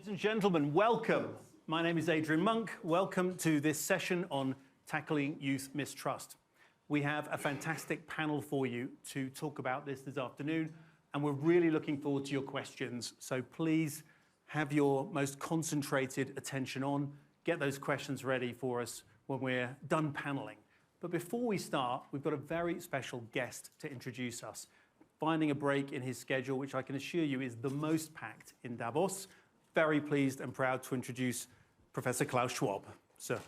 Ladies and gentlemen, welcome. My name is Adrian Monck. Welcome to this session on tackling youth mistrust. We have a fantastic panel for you to talk about this afternoon, and we're really looking forward to your questions. So please have your most concentrated attention on. Get those questions ready for us when we're done paneling. But before we start, we've got a very special guest to introduce us, finding a break in his schedule, which I can assure you is the most packed in Davos. Very pleased and proud to introduce Professor Klaus Schwab. Sir.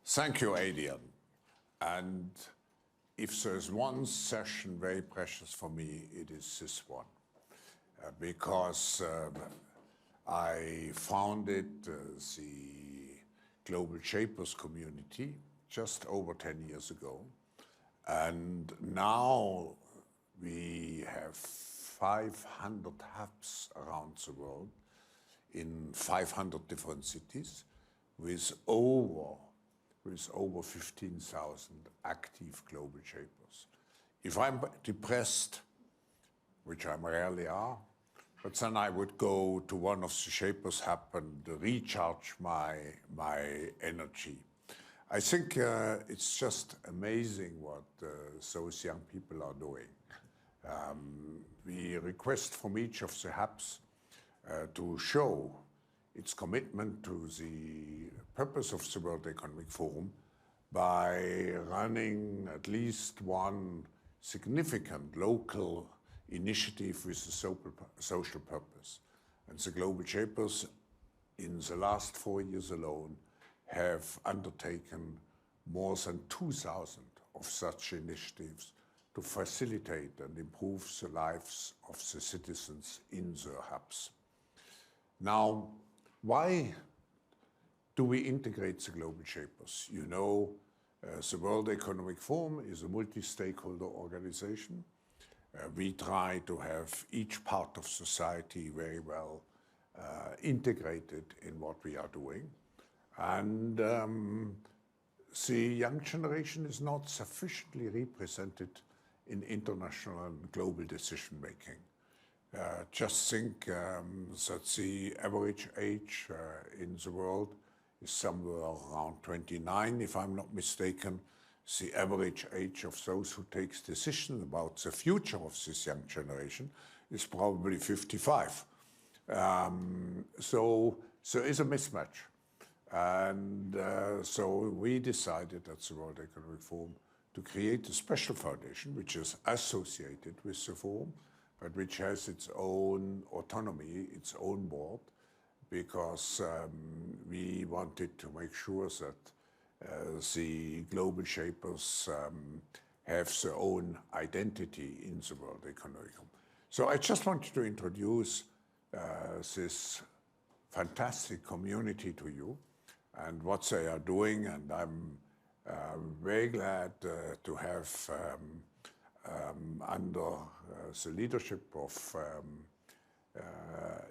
Thank you, Adrian. And if there's one session very precious for me, it is this one. Because I founded the Global Shapers community just over 10 years ago. And now we have 500 hubs around the world in 500 different cities with over 15,000 active global shapers. If I'm depressed, which I rarely are, but then I would go to one of the shapers hub and recharge my energy. I think it's just amazing what those young people are doing. We request from each of the hubs to show its commitment to the purpose of the World Economic Forum by running at least one significant local initiative with a social purpose. And the Global Shapers, in the last 4 years alone, have undertaken more than 2,000 of such initiatives to facilitate and improve the lives of the citizens in the hubs. Now, why do we integrate the Global Shapers? You know, the World Economic Forum is a multi-stakeholder organization. We try to have each part of society very well integrated in what we are doing. And the young generation is not sufficiently represented in international and global decision-making. Just think that the average age in the world is somewhere around 29, if I'm not mistaken. The average age of those who takes decisions about the future of this young generation is probably 55. So there is a mismatch. And so we decided at the World Economic Forum to create a special foundation which is associated with the forum, but which has its own autonomy, its own board, because we wanted to make sure that the global shapers have their own identity in the World Economic Forum. So I just wanted to introduce this fantastic community to you and what they are doing, and I'm very glad to have under the leadership of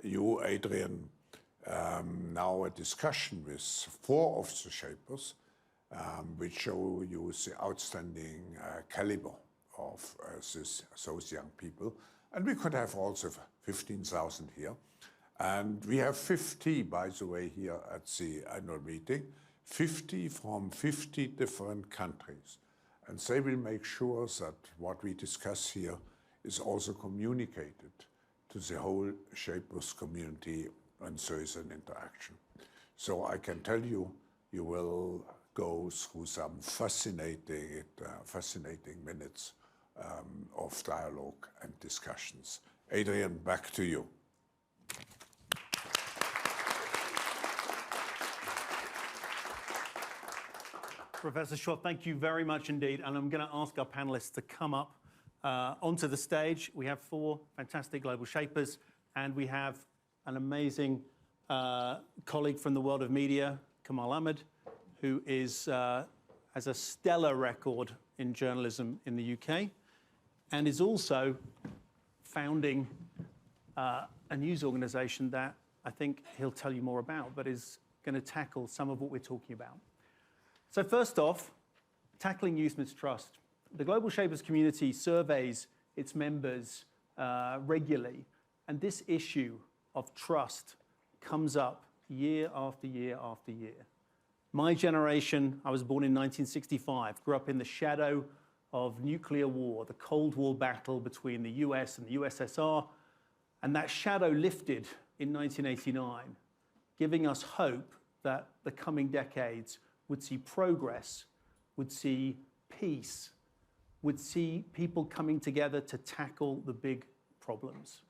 you, Adrian, now a discussion with 4 of the shapers, which show you the outstanding caliber of those young people. And we could have also 15,000 here. And we have 50, by the way, here at the annual meeting, 50 from 50 different countries. And they will make sure that what we discuss here is also communicated to the whole Shapers community, and so is an interaction. So I can tell you, you will go through some fascinating minutes of dialogue and discussions. Adrian, back to you. Professor Schwab, thank you very much indeed. And I'm going to ask our panelists to come up onto the stage. We have 4 fantastic global shapers, and we have an amazing colleague from the world of media, Kamal Ahmed, who is, has a stellar record in journalism in the UK, and is also founding a news organization that I think he'll tell you more about, but is going to tackle some of what we're talking about. So first off, tackling youth mistrust. The Global Shapers community surveys its members regularly. And this issue of trust comes up year after year after year. My generation, I was born in 1965, grew up in the shadow of nuclear war, the Cold War battle between the US and the USSR, and that shadow lifted in 1989, giving us hope that the coming decades would see progress, would see peace, would see people coming together to tackle the big problems.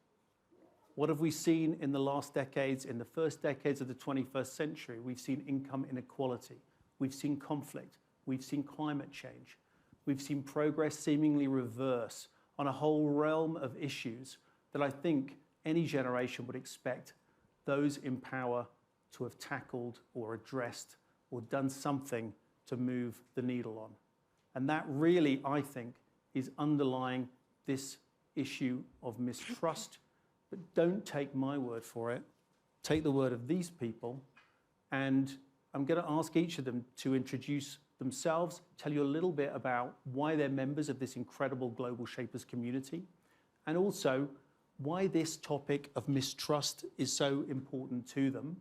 What have we seen in the last decades? In the first decades of the 21st century, we've seen income inequality, we've seen conflict, we've seen climate change, we've seen progress seemingly reverse on a whole realm of issues that I think any generation would expect those in power to have tackled or addressed or done something to move the needle on. And that really, I think, is underlying this issue of mistrust. But don't take my word for it. Take the word of these people. And I'm going to ask each of them to introduce themselves, tell you a little bit about why they're members of this incredible Global Shapers community, and also why this topic of mistrust is so important to them.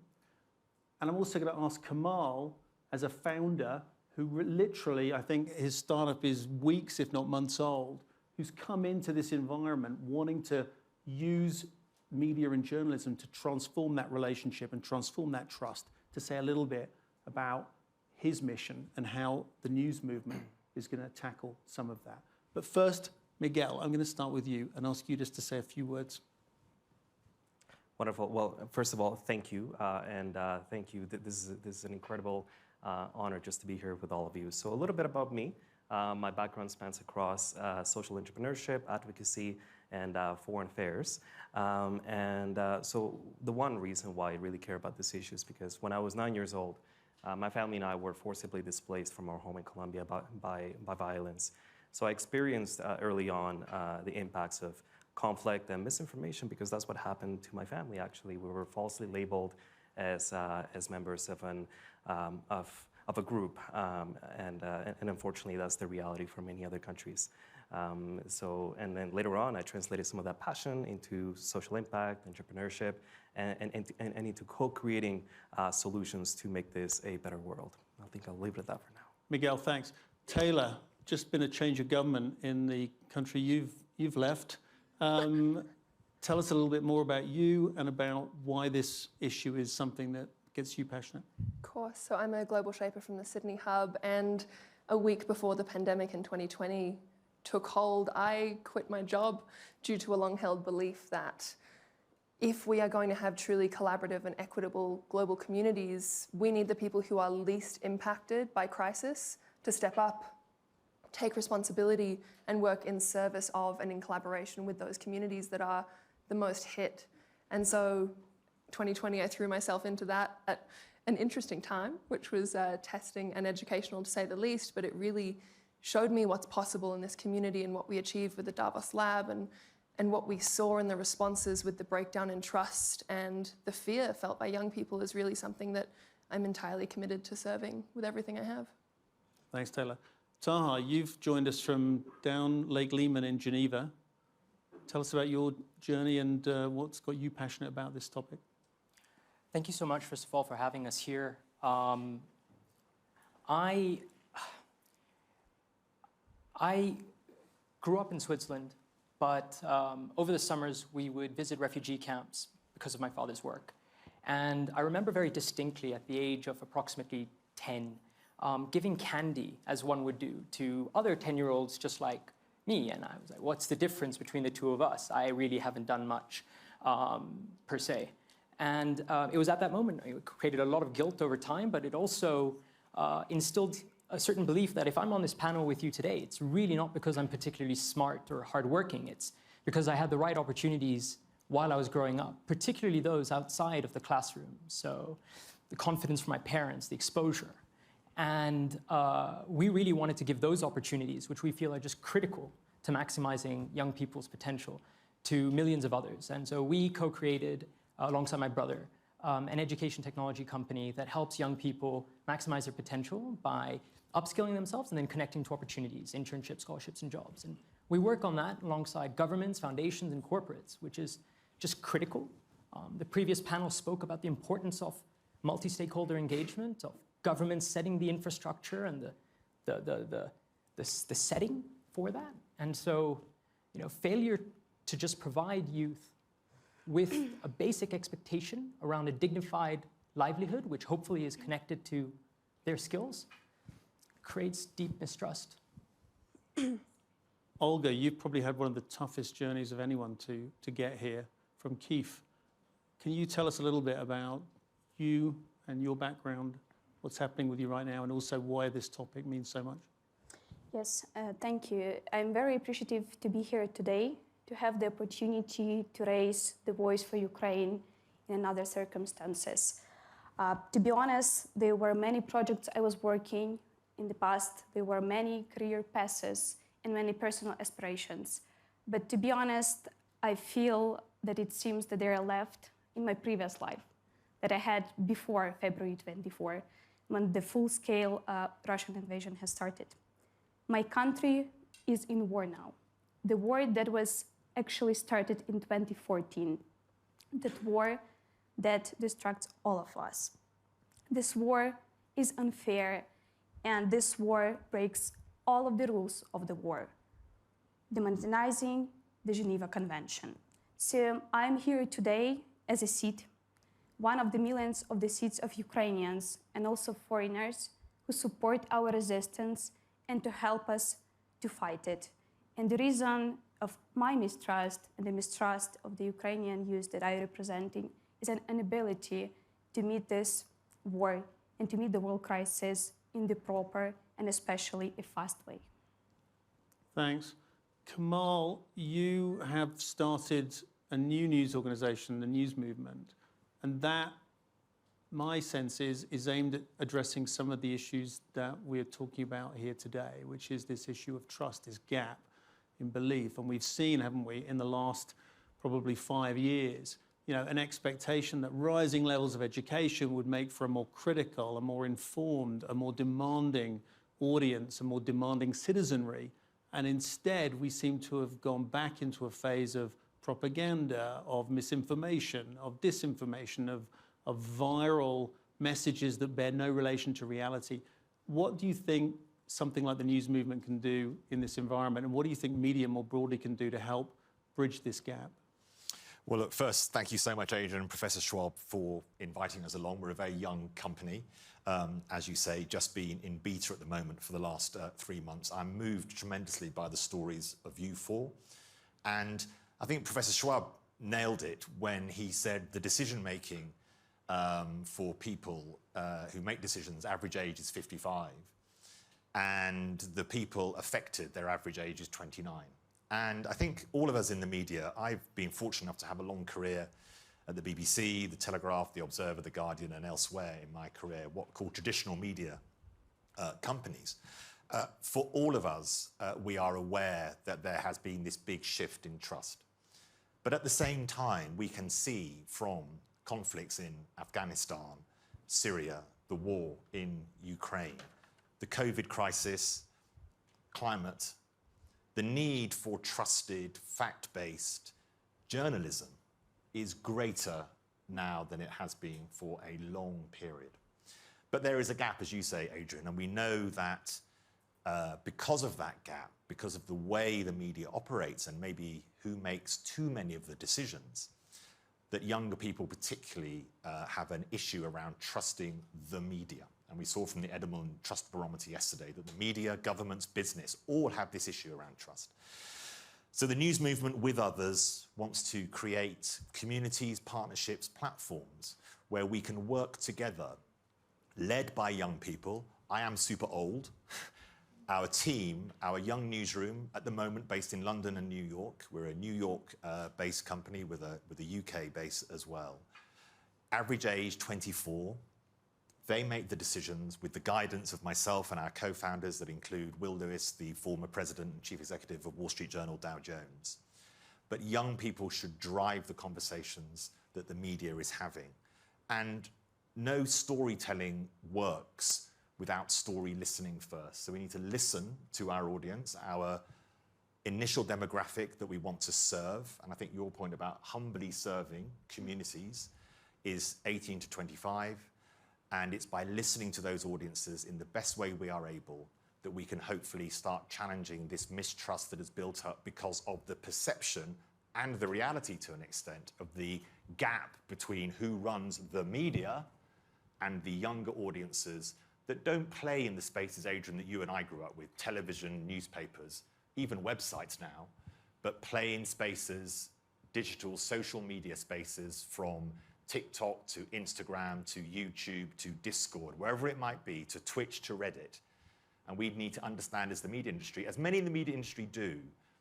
And I'm also going to ask Kamal, as a founder, who literally, I think his startup is weeks, if not months old, who's come into this environment wanting to use media and journalism to transform that relationship and transform that trust, to say a little bit about his mission and how the news movement is going to tackle some of that. But first, Miguel, I'm going to start with you and ask you just to say a few words. Wonderful. Well, first of all, thank you, and thank you. This is an incredible honor just to be here with all of you. So a little bit about me. My background spans across social entrepreneurship, advocacy, and foreign affairs. So the one reason why I really care about this issue is because when I was 9 years old, my family and I were forcibly displaced from our home in Colombia by violence. So I experienced early on the impacts of conflict and misinformation, because that's what happened to my family. Actually, we were falsely labeled as members of a group, and unfortunately, that's the reality for many other countries. And then later on, I translated some of that passion into social impact, entrepreneurship, and into co-creating solutions to make this a better world. I think I'll leave it at that for now. Miguel, thanks. Taylor, just been a change of government in the country you've left. Tell us a little bit more about you and about why this issue is something that gets you passionate. Of course. So I'm a global shaper from the Sydney hub, and a week before the pandemic in 2020 took hold, I quit my job due to a long-held belief that if we are going to have truly collaborative and equitable global communities, we need the people who are least impacted by crisis to step up, take responsibility, and work in service of and in collaboration with those communities that are the most hit. And so 2020, I threw myself into that at an interesting time, which was testing and educational to say the least, but it really showed me what's possible in this community and what we achieved with the Davos Lab, and what we saw in the responses with the breakdown in trust and the fear felt by young people is really something that I'm entirely committed to serving with everything I have. Thanks, Taylor. Taha, you've joined us from down Lake Lehman in Geneva. Tell us about your journey and what's got you passionate about this topic. Thank you so much, first of all, for having us here. I grew up in Switzerland, but over the summers we would visit refugee camps because of my father's work. And I remember very distinctly at the age of approximately 10, giving candy, as one would do, to other 10-year-olds just like me. And I was like, what's the difference between the two of us? I really haven't done much, per se. And it was at that moment, it created a lot of guilt over time, but it also instilled a certain belief that if I'm on this panel with you today, it's really not because I'm particularly smart or hardworking. It's because I had the right opportunities while I was growing up, particularly those outside of the classroom. So the confidence from my parents, the exposure. And we really wanted to give those opportunities, which we feel are just critical to maximizing young people's potential, to millions of others. And so we co-created, alongside my brother, an education technology company that helps young people maximize their potential by upskilling themselves and then connecting to opportunities, internships, scholarships, and jobs. And we work on that alongside governments, foundations, and corporates, which is just critical. The previous panel spoke about the importance of multi-stakeholder engagement, of governments setting the infrastructure and the setting for that. And so, failure to just provide youth with a basic expectation around a dignified livelihood, which hopefully is connected to their skills, creates deep mistrust. Olga, you've probably had one of the toughest journeys of anyone to get here from Kyiv. Can you tell us a little bit about you and your background, what's happening with you right now, and also why this topic means so much? Yes, thank you. I'm very appreciative to be here today, to have the opportunity to raise the voice for Ukraine in other circumstances. To be honest, there were many projects I was working in the past. There were many career passes and many personal aspirations. But to be honest, I feel that it seems that they are left in my previous life that I had before February 24, when the full-scale Russian invasion has started. My country is in war now. The war that was actually started in 2014. That war that distracts all of us. This war is unfair, and this war breaks all of the rules of the war, demonizing the Geneva Convention. So I'm here today as a seat, one of the millions of the seats of Ukrainians and also foreigners who support our resistance and to help us to fight it. And the reason of my mistrust and the mistrust of the Ukrainian youth that I'm representing is an inability to meet this war and to meet the world crisis in the proper and especially a fast way. Thanks. Kamal, you have started a new news organization, the News Movement, and that, my sense is aimed at addressing some of the issues that we're talking about here today, which is this issue of trust, this gap in belief. And we've seen, haven't we, in the last probably 5 years, an expectation that rising levels of education would make for a more critical, a more informed, a more demanding audience, a more demanding citizenry. And instead, we seem to have gone back into a phase of propaganda, of misinformation, of disinformation, of viral messages that bear no relation to reality. What do you think something like the News Movement can do in this environment? And what do you think media more broadly can do to help bridge this gap? Well, look, first, thank you so much, Adrian and Professor Schwab, for inviting us along. We're a very young company, as you say, just been in beta at the moment for the last 3 months. I'm moved tremendously by the stories of you four. And I think Professor Schwab nailed it when he said the decision-making for people who make decisions, average age is 55, and the people affected, their average age is 29. And I think all of us in the media, I've been fortunate enough to have a long career at the BBC, the Telegraph, the Observer, the Guardian, and elsewhere in my career, what are called traditional media companies. For all of us, we are aware that there has been this big shift in trust. But at the same time, we can see from conflicts in Afghanistan, Syria, the war in Ukraine, the COVID crisis, climate, the need for trusted, fact-based journalism is greater now than it has been for a long period. But there is a gap, as you say, Adrian, and we know that because of that gap, because of the way the media operates and maybe who makes too many of the decisions, that younger people particularly have an issue around trusting the media. And we saw from the Edelman Trust Barometer yesterday that the media, governments, business, all have this issue around trust. So the News Movement, with others, wants to create communities, partnerships, platforms where we can work together, led by young people. I am super old. Our team, our young newsroom, at the moment based in London and New York. We're a New York-based company with a UK base as well. Average age 24. They make the decisions with the guidance of myself and our co-founders that include Will Lewis, the former president and chief executive of Wall Street Journal, Dow Jones. But young people should drive the conversations that the media is having. And no storytelling works without story listening first. So we need to listen to our audience, our initial demographic that we want to serve. And I think your point about humbly serving communities is 18 to 25. And it's by listening to those audiences in the best way we are able that we can hopefully start challenging this mistrust that has built up because of the perception and the reality, to an extent, of the gap between who runs the media and the younger audiences that don't play in the spaces, Adrian, that you and I grew up with, television, newspapers, even websites now, but play in spaces, digital, social media spaces, from TikTok to Instagram to YouTube to Discord, wherever it might be, to Twitch to Reddit. And we need to understand as the media industry, as many in the media industry do,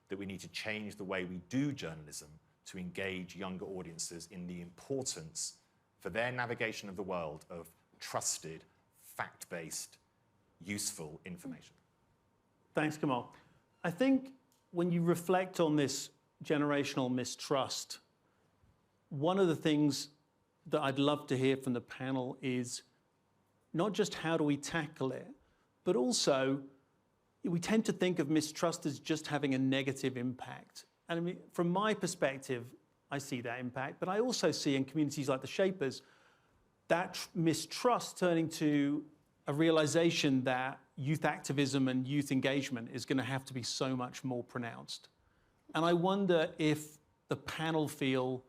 that we need to change the way we do journalism to engage younger audiences in the importance for their navigation of the world of trusted, fact-based, useful information. Thanks, Kamal. I think when you reflect on this generational mistrust, one of the things that I'd love to hear from the panel is not just how do we tackle it, but also we tend to think of mistrust as just having a negative impact. And I mean, from my perspective, I see that impact, but I also see in communities like the Shapers, that mistrust turning to a realization that youth activism and youth engagement is going to have to be so much more pronounced. And I wonder if the panel feel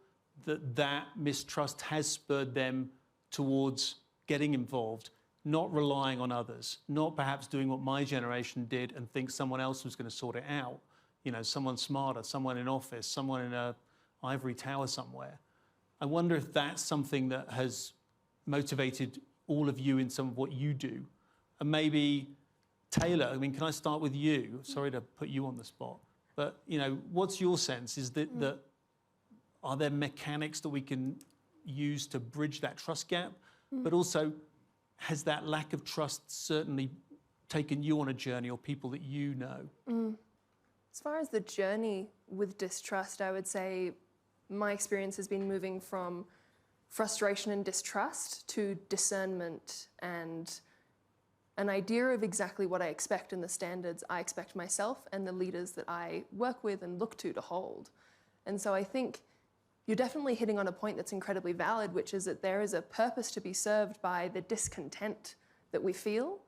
that that mistrust has spurred them towards getting involved, not relying on others, not perhaps doing what my generation did and think someone else was going to sort it out. You know, someone smarter, someone in office, someone in an ivory tower somewhere. I wonder if that's something that has motivated all of you in some of what you do. And maybe, Taylor, I mean, can I start with you? Sorry to put you on the spot. But, you know, what's your sense? Is that are there mechanics that we can use to bridge that trust gap? But also, has that lack of trust certainly taken you on a journey, or people that you know? As far as the journey with distrust, I would say my experience has been moving from frustration and distrust to discernment and an idea of exactly what I expect and the standards I expect myself and the leaders that I work with and look to hold. And so I think you're definitely hitting on a point that's incredibly valid, which is that there is a purpose to be served by the discontent that we feel.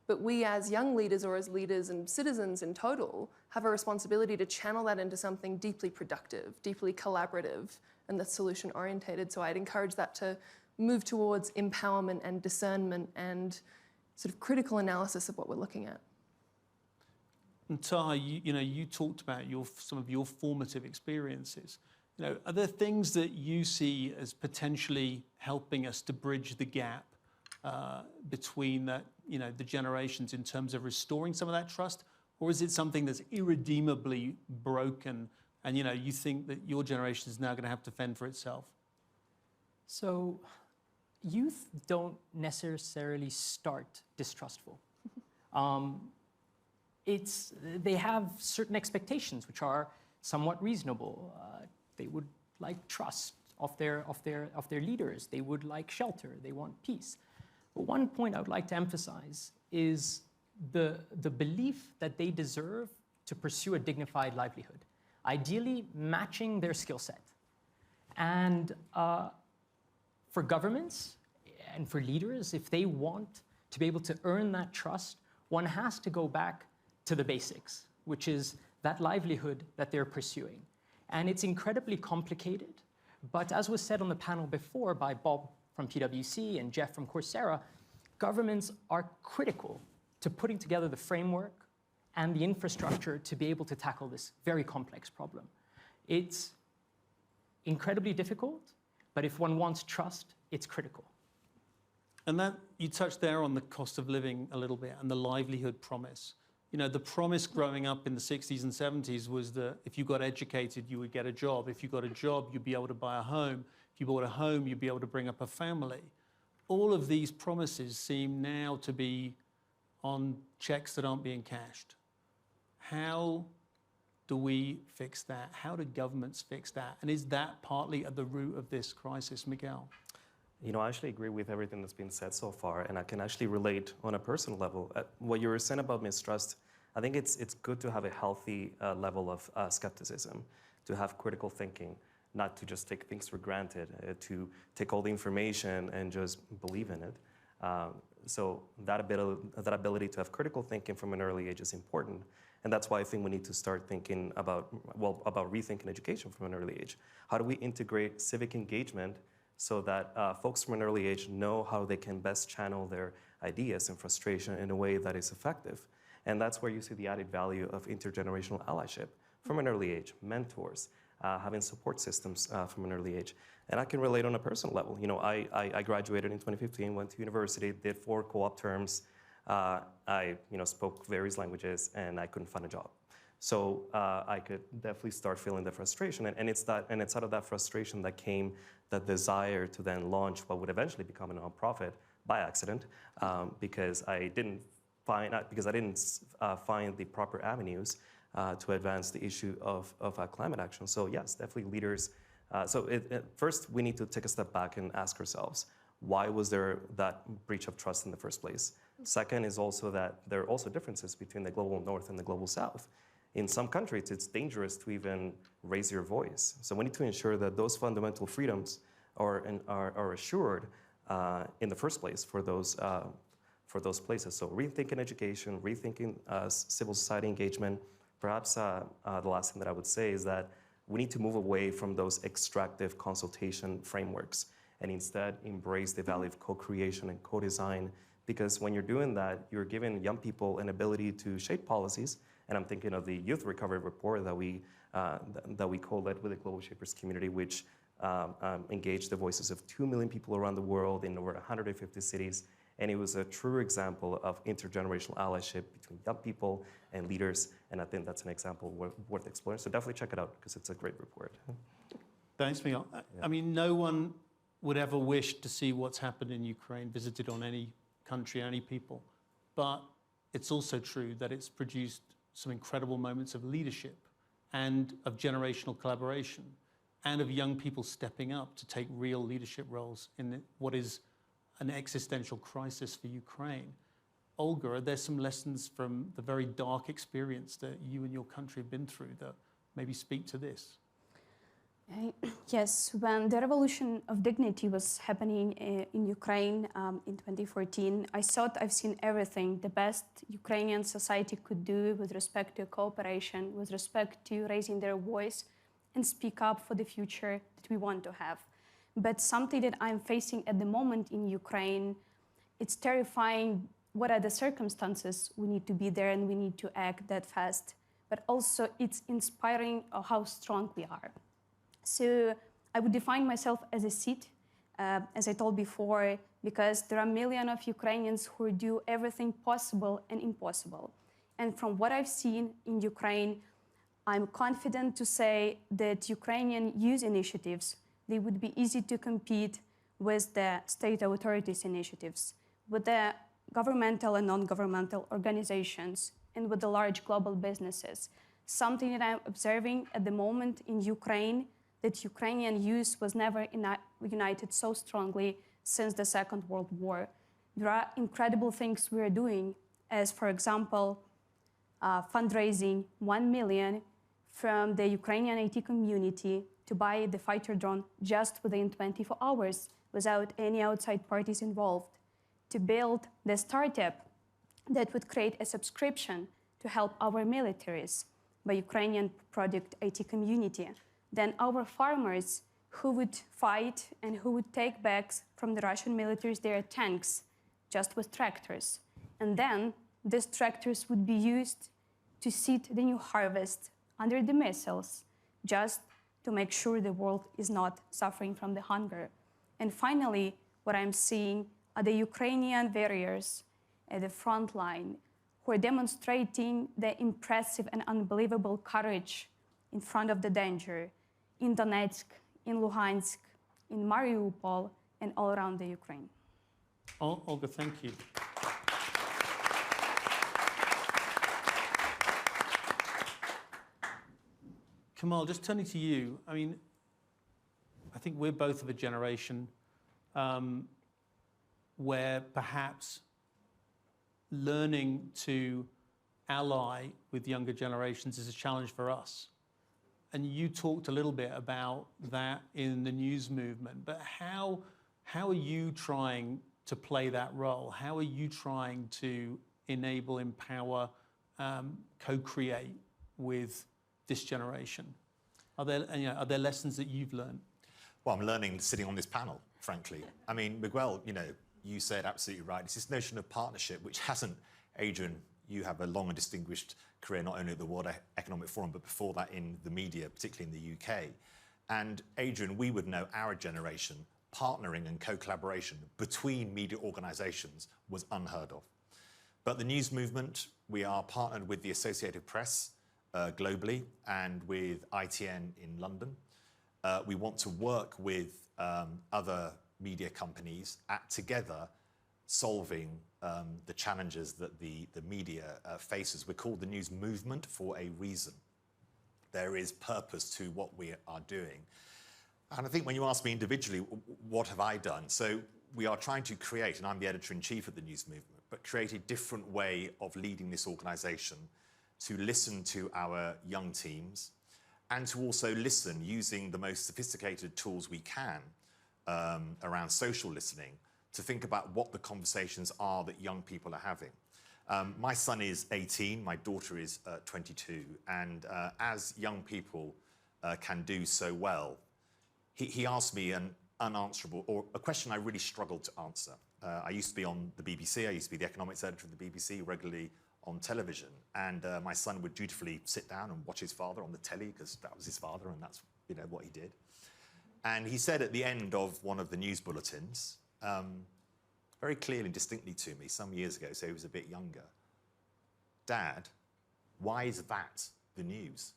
But we as young leaders, or as leaders and citizens in total, have a responsibility to channel that into something deeply productive, deeply collaborative, and that's solution-orientated. So I'd encourage that to move towards empowerment and discernment and sort of critical analysis of what we're looking at. And Taha, you talked about some of your formative experiences. You know, are there things that you see as potentially helping us to bridge the gap between the generations in terms of restoring some of that trust? Or is it something that's irredeemably broken and you think that your generation is now going to have to fend for itself? So youth don't necessarily start distrustful. They have certain expectations which are somewhat reasonable. They would like trust of their leaders. They would like shelter. They want peace. But one point I would like to emphasize is the belief that they deserve to pursue a dignified livelihood, ideally matching their skill set. And for governments and for leaders, if they want to be able to earn that trust, one has to go back to the basics, which is that livelihood that they're pursuing. And it's incredibly complicated, but as was said on the panel before by Bob from PwC and Jeff from Coursera, governments are critical to putting together the framework and the infrastructure to be able to tackle this very complex problem. It's incredibly difficult, but if one wants trust, it's critical. And that you touched there on the cost of living a little bit and the livelihood promise. You know, the promise growing up in the 60s and 70s was that if you got educated, you would get a job. If you got a job, you'd be able to buy a home. If you bought a home, you'd be able to bring up a family. All of these promises seem now to be on checks that aren't being cashed. How do we fix that? How do governments fix that? And is that partly at the root of this crisis, Miguel? You know, I actually agree with everything that's been said so far, and I can actually relate on a personal level. What you were saying about mistrust, I think it's good to have a healthy level of skepticism, to have critical thinking, not to just take things for granted, to take all the information and just believe in it. So that ability to have critical thinking from an early age is important. And that's why I think we need to start thinking about rethinking education from an early age. How do we integrate civic engagement so that folks from an early age know how they can best channel their ideas and frustration in a way that is effective? And that's where you see the added value of intergenerational allyship from an early age, mentors, having support systems from an early age. And I can relate on a personal level. You know, I graduated in 2015, went to university, did 4 co-op terms. I spoke various languages, and I couldn't find a job. So I could definitely start feeling the frustration, and it's out of that frustration that came the desire to then launch what would eventually become a nonprofit by accident, because I didn't find the proper avenues to advance the issue of climate action. So yes, definitely leaders. First, we need to take a step back and ask ourselves, why was there that breach of trust in the first place? Second is also that there are also differences between the global north and the global south. In some countries, it's dangerous to even raise your voice. So we need to ensure that those fundamental freedoms are assured in the first place for those places. So rethinking education, rethinking civil society engagement. Perhaps the last thing that I would say is that we need to move away from those extractive consultation frameworks and instead embrace the value of co-creation and co-design, because when you're doing that, you're giving young people an ability to shape policies. And I'm thinking of the Youth Recovery Report that we co-led with the Global Shapers community, which engaged the voices of 2 million people around the world in over 150 cities. And it was a true example of intergenerational allyship between young people and leaders. And I think that's an example worth exploring. So definitely check it out, because it's a great report. Thanks, Miguel. I mean, no one would ever wish to see what's happened in Ukraine visited on any country, any people. But it's also true that it's produced some incredible moments of leadership and of generational collaboration and of young people stepping up to take real leadership roles in what is an existential crisis for Ukraine. Olga, are there some lessons from the very dark experience that you and your country have been through that maybe speak to this? Yes, when the revolution of dignity was happening in Ukraine in 2014, I thought I've seen everything the best Ukrainian society could do with respect to cooperation, with respect to raising their voice and speak up for the future that we want to have. But something that I'm facing at the moment in Ukraine, it's terrifying. What are the circumstances? We need to be there and we need to act that fast. But also it's inspiring how strong we are. So I would define myself as a seed, as I told before, because there are millions of Ukrainians who do everything possible and impossible. And from what I've seen in Ukraine, I'm confident to say that Ukrainian youth initiatives, they would be easy to compete with the state authorities' initiatives, with the governmental and non-governmental organizations, and with the large global businesses. Something that I'm observing at the moment in Ukraine, that Ukrainian youth was never united so strongly since the Second World War. There are incredible things we are doing, as for example, fundraising 1 million from the Ukrainian IT community to buy the fighter drone just within 24 hours without any outside parties involved, to build the startup that would create a subscription to help our militaries by Ukrainian product IT community. Then our farmers who would fight and who would take back from the Russian militaries their tanks just with tractors. And then these tractors would be used to seed the new harvest under the missiles, just to make sure the world is not suffering from the hunger. And finally, what I'm seeing are the Ukrainian warriors at the front line who are demonstrating the impressive and unbelievable courage in front of the danger in Donetsk, in Luhansk, in Mariupol, and all around the Ukraine. Olga, thank you. Kamal, just turning to you, I mean, I think we're both of a generation where perhaps learning to ally with younger generations is a challenge for us. And you talked a little bit about that in the news movement, but how are you trying to play that role? How are you trying to enable, empower, co-create with this generation? Are there lessons that you've learned? Well, I'm learning sitting on this panel, frankly. I mean, Miguel, you said absolutely right. It's this notion of partnership, which hasn't, Adrian, you have a long and distinguished career, not only at the World Economic Forum, but before that in the media, particularly in the UK. And Adrian, we would know our generation, partnering and co-collaboration between media organisations was unheard of. But the news movement, we are partnered with the Associated Press globally and with ITN in London. We want to work with other media companies together solving the challenges that the media faces. We're called the news movement for a reason. There is purpose to what we are doing. And I think when you ask me individually, what have I done? So we are trying to create, and I'm the editor-in-chief of the news movement, but create a different way of leading this organisation to listen to our young teams and to also listen using the most sophisticated tools we can around social listening to think about what the conversations are that young people are having. My son is 18, my daughter is 22, and as young people can do so well, he asked me an unanswerable, or a question I really struggled to answer. I used to be on the BBC, I used to be the economics editor of the BBC, regularly on television, and my son would dutifully sit down and watch his father on the telly, because that was his father and that's what he did. And he said at the end of one of the news bulletins, very clearly and distinctly to me some years ago, so he was a bit younger, "Dad, why is that the news?"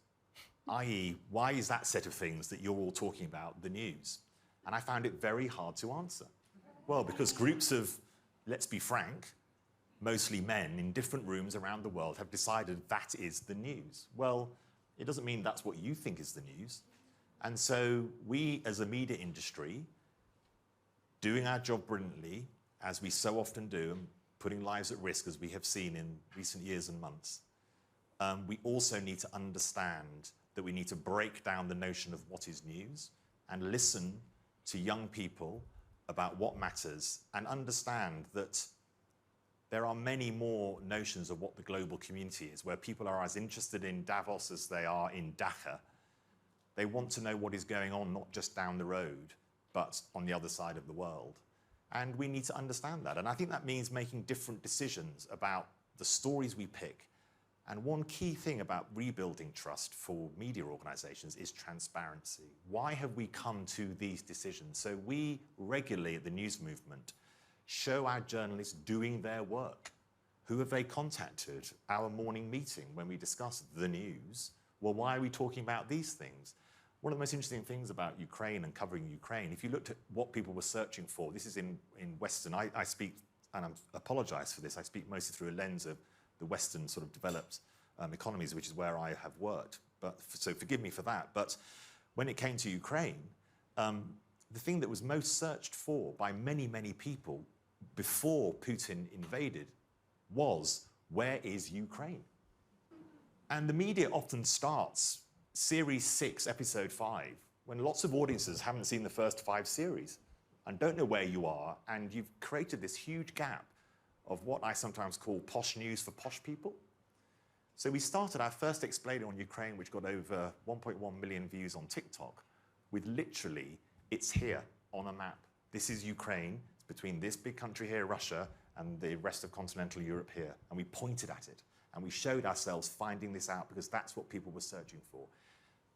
i.e., why is that set of things that you're all talking about the news? And I found it very hard to answer. Well, because groups of, let's be frank, mostly men in different rooms around the world have decided that is the news. Well, it doesn't mean that's what you think is the news. And so we, as a media industry, doing our job brilliantly, as we so often do, and putting lives at risk, as we have seen in recent years and months, we also need to understand that we need to break down the notion of what is news and listen to young people about what matters and understand that there are many more notions of what the global community is, where people are as interested in Davos as they are in Dhaka. They want to know what is going on, not just down the road, but on the other side of the world. And we need to understand that. And I think that means making different decisions about the stories we pick. And one key thing about rebuilding trust for media organisations is transparency. Why have we come to these decisions? So we regularly at the news movement show our journalists doing their work. Who have they contacted? Our morning meeting when we discuss the news. Well, why are we talking about these things? One of the most interesting things about Ukraine and covering Ukraine, if you looked at what people were searching for, this is in Western, I speak, and I apologise for this, I speak mostly through a lens of the Western sort of developed economies, which is where I have worked. So forgive me for that. But when it came to Ukraine, the thing that was most searched for by many, many people before Putin invaded was, where is Ukraine? And the media often starts Series 6, Episode 5, when lots of audiences haven't seen the first 5 series and don't know where you are, and you've created this huge gap of what I sometimes call posh news for posh people. So we started our first explainer on Ukraine, which got over 1.1 million views on TikTok, with literally, it's here on a map. This is Ukraine. It's between this big country here, Russia, and the rest of continental Europe here. And we pointed at it. And we showed ourselves finding this out because that's what people were searching for.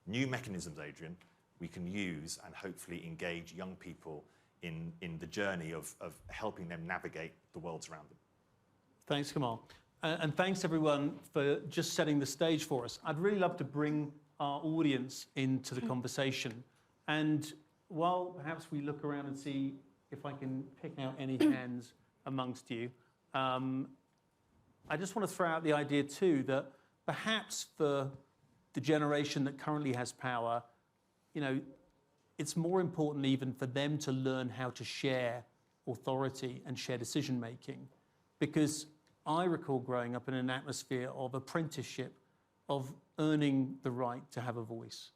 New mechanisms, Adrian, we can use and hopefully engage young people in the journey of helping them navigate the worlds around them. Thanks, Kamal. And thanks, everyone, for just setting the stage for us. I'd really love to bring our audience into the conversation. And while perhaps we look around and see if I can pick out any hands amongst you, I just want to throw out the idea, too, that perhaps for the generation that currently has power, it's more important even for them to learn how to share authority and share decision making. Because I recall growing up in an atmosphere of apprenticeship, of earning the right to have a voice.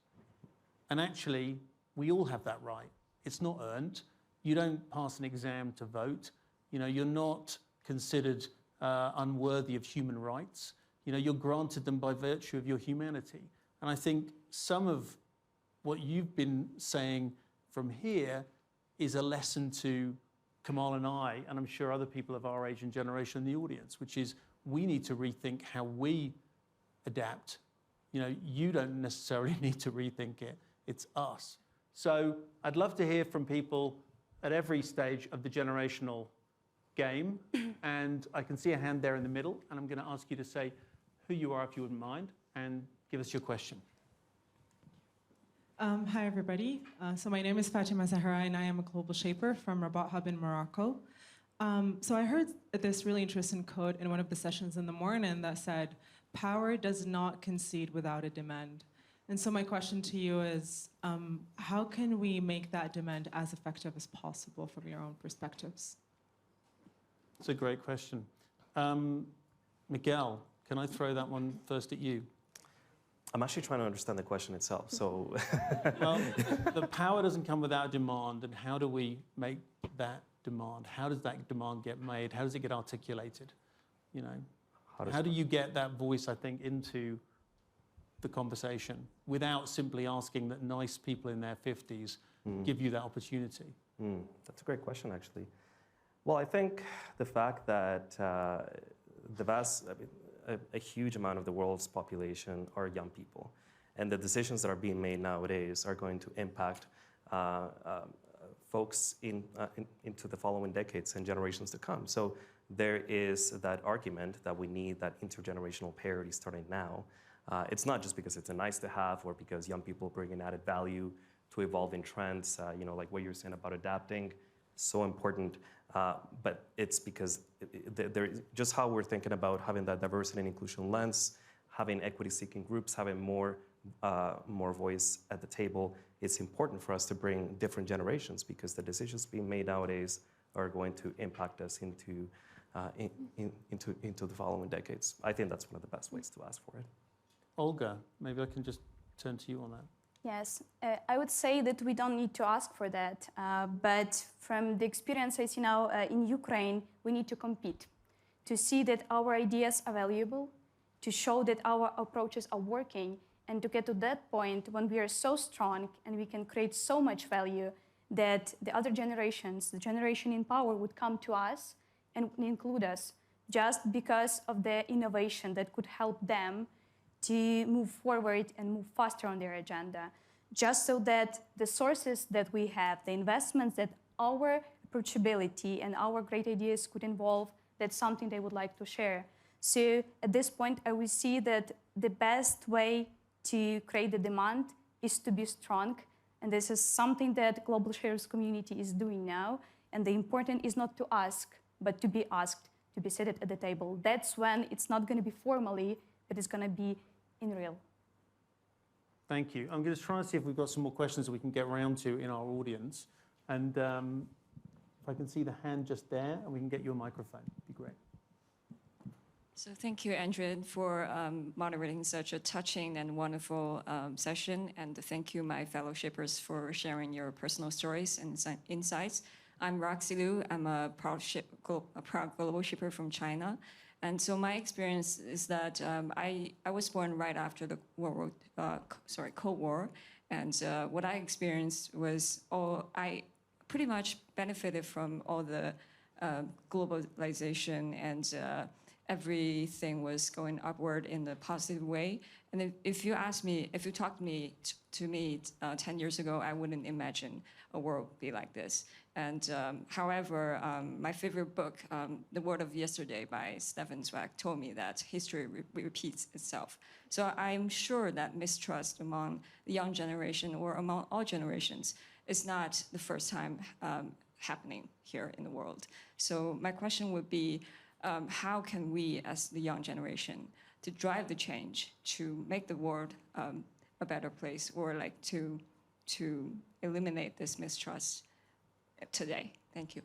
And actually, we all have that right. It's not earned. You don't pass an exam to vote. You know, you're not considered unworthy of human rights. You know, you're granted them by virtue of your humanity. And I think some of what you've been saying from here is a lesson to Kamal and I, and I'm sure other people of our age and generation in the audience, which is we need to rethink how we adapt. You know, you don't necessarily need to rethink it, it's us. So I'd love to hear from people at every stage of the generational game. And I can see a hand there in the middle, and I'm going to ask you to say who you are, if you wouldn't mind, and give us your question. Hi, everybody. So my name is Fatima Zahra, and I am a global shaper from Rabat Hub in Morocco. So I heard this really interesting quote in one of the sessions in the morning that said, "Power does not concede without a demand." And so my question to you is, how can we make that demand as effective as possible from your own perspectives? It's a great question. Miguel, can I throw that one first at you? I'm actually trying to understand the question itself, so... Well, the power doesn't come without demand, and how do we make that demand? How does that demand get made? How does it get articulated? You know, how do you get that voice, I think, into the conversation without simply asking that nice people in their 50s give you that opportunity? That's a great question, actually. Well, I think the fact that a huge amount of the world's population are young people, and the decisions that are being made nowadays are going to impact folks into the following decades and generations to come. So there is that argument that we need that intergenerational parity starting now. It's not just because it's a nice to have or because young people bring in added value to evolving trends, you know, like what you're saying about adapting, so important. But it's because just how we're thinking about having that diversity and inclusion lens, having equity-seeking groups, having more voice at the table, it's important for us to bring different generations because the decisions being made nowadays are going to impact us into the following decades. I think that's one of the best ways to ask for it. Olga, maybe I can just turn to you on that. Yes, I would say that we don't need to ask for that, but from the experiences, you know, in Ukraine, we need to compete, to see that our ideas are valuable, to show that our approaches are working, and to get to that point when we are so strong and we can create so much value that the other generations, the generation in power, would come to us and include us just because of the innovation that could help them to move forward and move faster on their agenda, just so that the sources that we have, the investments that our approachability and our great ideas could involve, that's something they would like to share. So at this point, I will see that the best way to create the demand is to be strong, and this is something that Global Sharers community is doing now, and the important is not to ask, but to be asked, to be seated at the table. That's when it's not going to be formally, but it's going to be in real. Thank you. I'm going to try and see if we've got some more questions that we can get around to in our audience. And if I can see the hand just there, and we can get you a microphone, it'd be great. So thank you, Adrian, for moderating such a touching and wonderful session. And thank you, my fellow shippers, for sharing your personal stories and insights. I'm Roxy Liu. I'm a proud global shipper from China. And so my experience is that I was born right after the Cold War. And what I experienced was I pretty much benefited from all the globalization, and everything was going upward in a positive way. And if you talked to me 10 years ago, I wouldn't imagine a world be like this. And however, my favorite book, The World of Yesterday by Stefan Zweig, told me that history repeats itself. So I'm sure that mistrust among the young generation or among all generations is not the first time happening here in the world. So my question would be, how can we, as the young generation, to drive the change, to make the world a better place, or like to to eliminate this mistrust today? Thank you.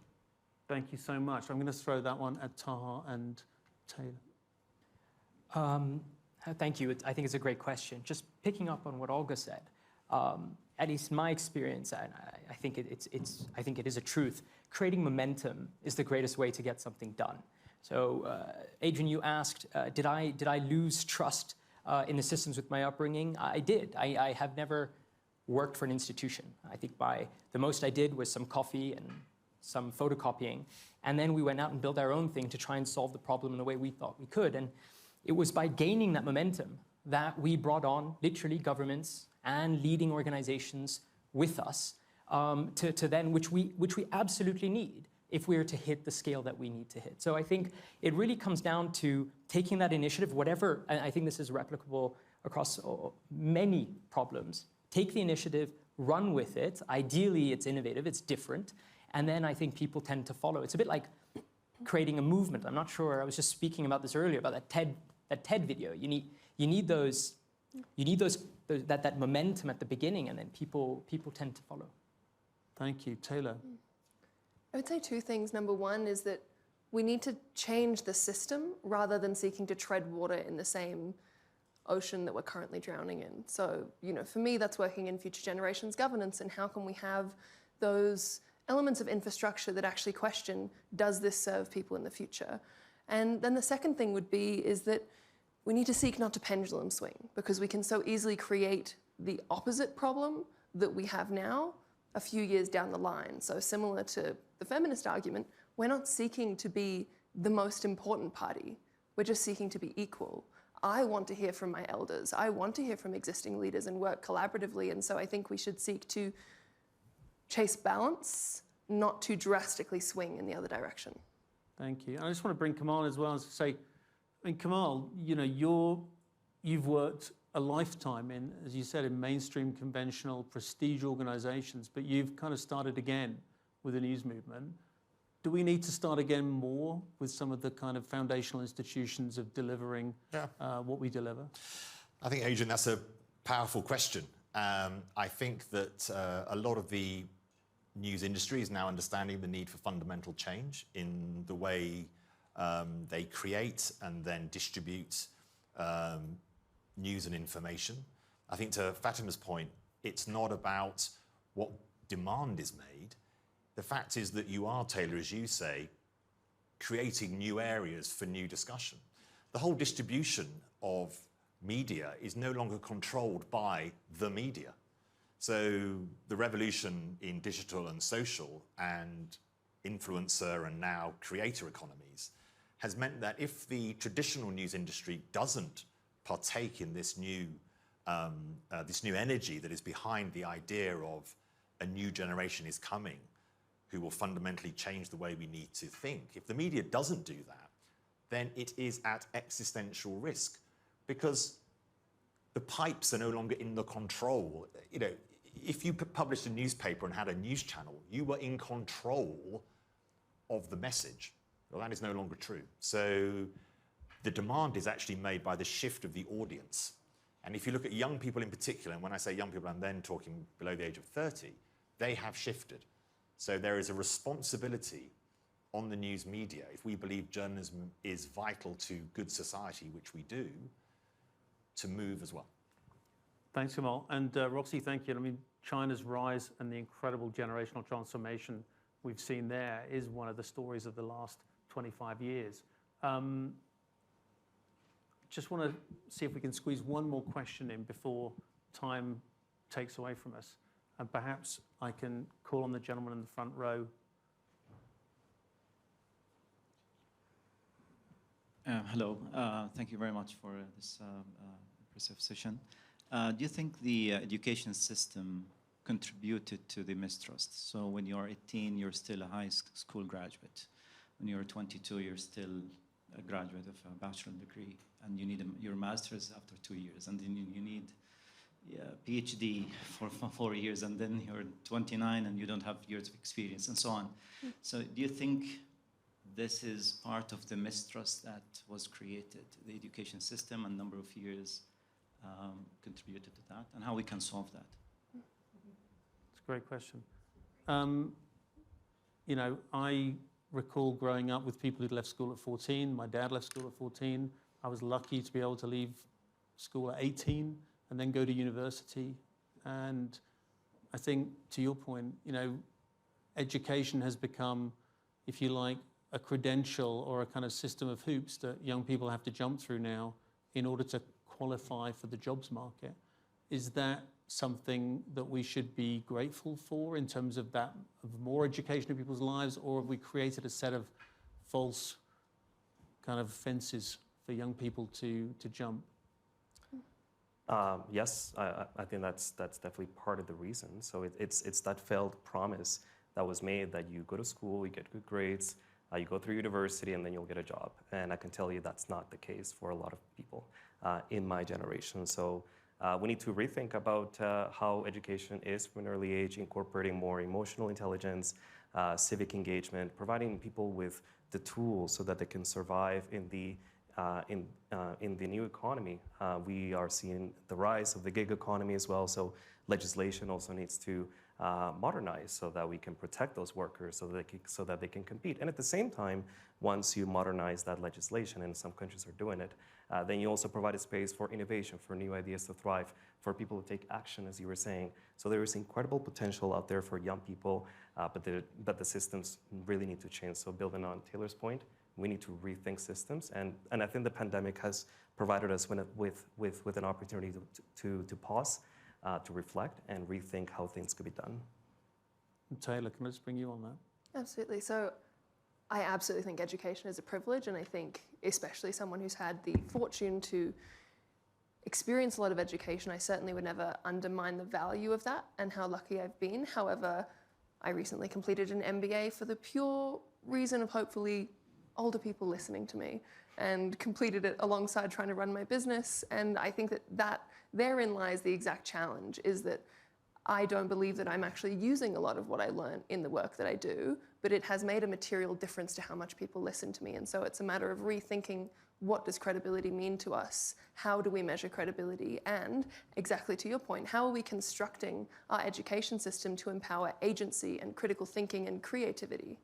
Thank you so much. I'm going to throw that one at Taha and Taylor. Thank you. I think it's a great question. Just picking up on what Olga said, at least in my experience, and I think it is a truth. Creating momentum is the greatest way to get something done. So, Adrian, you asked, did I lose trust in the systems with my upbringing? I did. I have never worked for an institution. I think the most I did was some coffee and some photocopying, and then we went out and built our own thing to try and solve the problem in the way we thought we could. And it was by gaining that momentum that we brought on literally governments and leading organizations with us to then, which we absolutely need if we are to hit the scale that we need to hit. So I think it really comes down to taking that initiative, whatever, and I think this is replicable across many problems. Take the initiative, run with it. Ideally, it's innovative, it's different, and then I think people tend to follow. It's a bit like creating a movement. I'm not sure, I was just speaking about this earlier, about that TED video. You need that momentum at the beginning, and then people tend to follow. Thank you. Taylor? I would say two things. Number one is that we need to change the system rather than seeking to tread water in the same ocean that we're currently drowning in. So, for me, that's working in future generations governance, and how can we have those elements of infrastructure that actually question, does this serve people in the future? And then the second thing is that we need to seek not to pendulum swing, because we can so easily create the opposite problem that we have now a few years down the line. So similar to the feminist argument, we're not seeking to be the most important party. We're just seeking to be equal. I want to hear from my elders. I want to hear from existing leaders and work collaboratively. And so I think we should seek to chase balance, not to drastically swing in the other direction. Thank you. I just want to bring Kamal as well, and say, Kamal, you've worked a lifetime in, as you said, in mainstream conventional prestige organizations, but you've kind of started again with the news movement. Do we need to start again more with some of the kind of foundational institutions of delivering what we deliver? I think, Adrian, that's a powerful question. I think that a lot of the news industry is now understanding the need for fundamental change in the way they create and then distribute news and information. I think to Fatima's point, it's not about what demand is made. The fact is that you are, Taylor, as you say, creating new areas for new discussion. The whole distribution of media is no longer controlled by the media. So the revolution in digital and social and influencer and now creator economies has meant that if the traditional news industry doesn't partake in this new energy that is behind the idea of a new generation is coming who will fundamentally change the way we need to think, if the media doesn't do that, then it is at existential risk, because the pipes are no longer in the control. If you published a newspaper and had a news channel, you were in control of the message. Well, that is no longer true. So the demand is actually made by the shift of the audience. And if you look at young people in particular, and when I say young people, I'm then talking below the age of 30, they have shifted. So there is a responsibility on the news media, if we believe journalism is vital to good society, which we do, to move as well. Thanks, Kamal. And Roxy, thank you. I mean, China's rise and the incredible generational transformation we've seen there is one of the stories of the last 25 years. Just want to see if we can squeeze one more question in before time takes away from us. And perhaps I can call on the gentleman in the front row. Hello. Thank you very much for this impressive session. Do you think the education system contributed to the mistrust? So when you're 18, you're still a high school graduate. When you're 22, you're still a graduate of a bachelor's degree, and you need your master's after 2 years, and then you need a PhD for 4 years, and then you're 29 and you don't have years of experience, and so on. So do you think this is part of the mistrust that was created? The education system and number of years contributed to that, and how we can solve that? It's a great question. You know, I recall growing up with people who'd left school at 14. My dad left school at 14. I was lucky to be able to leave school at 18 and then go to university. And I think, to your point, you know, education has become, if you like, a credential or a kind of system of hoops that young people have to jump through now in order to qualify for the jobs market. Is that something that we should be grateful for in terms of that, of more education in people's lives, or have we created a set of false kind of fences for young people to jump? Yes, I think that's definitely part of the reason. So it's that failed promise that was made that you go to school, you get good grades, you go through university, and then you'll get a job. And I can tell you that's not the case for a lot of people in my generation. So we need to rethink about how education is from an early age, incorporating more emotional intelligence, civic engagement, providing people with the tools so that they can survive in the new economy. We are seeing the rise of the gig economy as well, so legislation also needs to modernize so that we can protect those workers so that they can compete. And at the same time, once you modernize that legislation, and some countries are doing it, then you also provide a space for innovation, for new ideas to thrive, for people to take action, as you were saying. So there is incredible potential out there for young people, but the systems really need to change. So building on Taylor's point, we need to rethink systems, and I think the pandemic has provided us with an opportunity to pause, to reflect, and rethink how things could be done. Taylor, can I just bring you on that? Absolutely. So I absolutely think education is a privilege, and I think especially someone who's had the fortune to experience a lot of education, I certainly would never undermine the value of that and how lucky I've been. However, I recently completed an MBA for the pure reason of hopefully older people listening to me, and completed it alongside trying to run my business. And I think that therein lies the exact challenge, is that I don't believe that I'm actually using a lot of what I learned in the work that I do, but it has made a material difference to how much people listen to me. And so it's a matter of rethinking, what does credibility mean to us? How do we measure credibility? And exactly to your point, how are we constructing our education system to empower agency and critical thinking and creativity?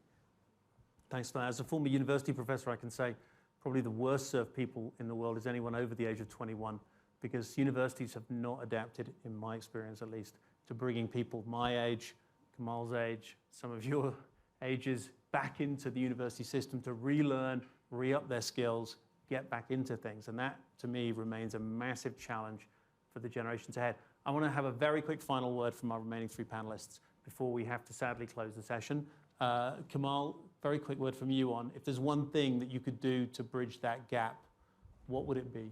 Thanks for that. As a former university professor, I can say probably the worst served people in the world is anyone over the age of 21, because universities have not adapted, in my experience at least, to bringing people my age, Kamal's age, some of your ages, back into the university system to relearn, re-up their skills, get back into things. And that, to me, remains a massive challenge for the generations ahead. I want to have a very quick final word from our remaining three panelists before we have to sadly close the session. Kamal, very quick word from you on, if there's one thing that you could do to bridge that gap, what would it be?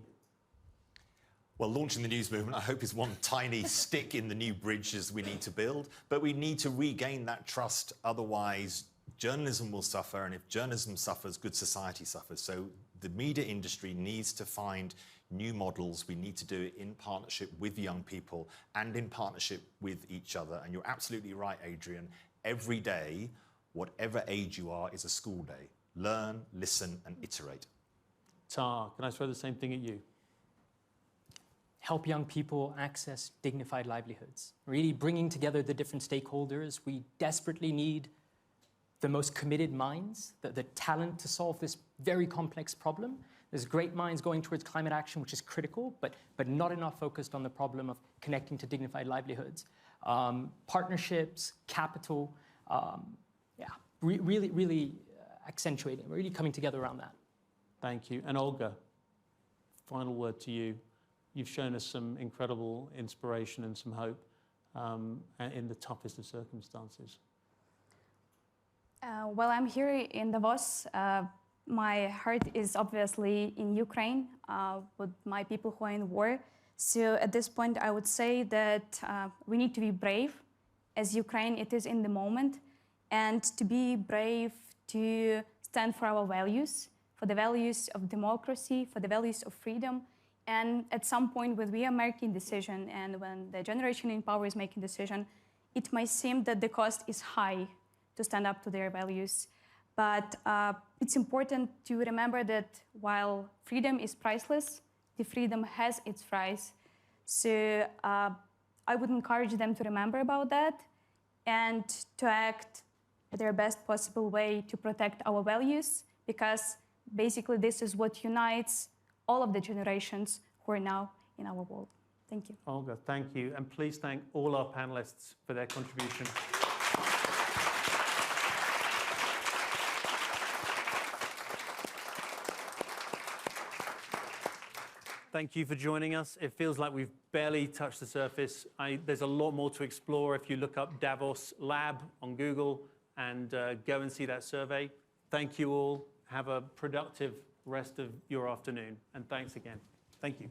Well, launching the news movement, I hope, is one tiny stick in the new bridges we need to build. But we need to regain that trust. Otherwise, journalism will suffer. And if journalism suffers, good society suffers. So the media industry needs to find new models. We need to do it in partnership with young people and in partnership with each other. And you're absolutely right, Adrian. Every day, whatever age you are, is a school day. Learn, listen, and iterate. Tar, can I throw the same thing at you? Help young people access dignified livelihoods. Really bringing together the different stakeholders. We desperately need the most committed minds, the talent to solve this very complex problem. There's great minds going towards climate action, which is critical, but not enough focused on the problem of connecting to dignified livelihoods. Partnerships, capital, really accentuating, really coming together around that. Thank you. And Olga, final word to you. You've shown us some incredible inspiration and some hope in the toughest of circumstances. Well, I'm here in Davos. My heart is obviously in Ukraine with my people who are in war. So at this point, I would say that we need to be brave as Ukraine it is in the moment, and to be brave to stand for our values, for the values of democracy, for the values of freedom. And at some point when we are making decision and when the generation in power is making decision, it might seem that the cost is high to stand up to their values. But it's important to remember that while freedom is priceless, the freedom has its price. So I would encourage them to remember about that and to act their best possible way to protect our values, because basically this is what unites all of the generations who are now in our world. Thank you. Olga, thank you. And please thank all our panelists for their contribution. Thank you for joining us. It feels like we've barely touched the surface. There's a lot more to explore if you look up Davos Lab on Google and go and see that survey. Thank you all. Have a productive rest of your afternoon. And thanks again. Thank you.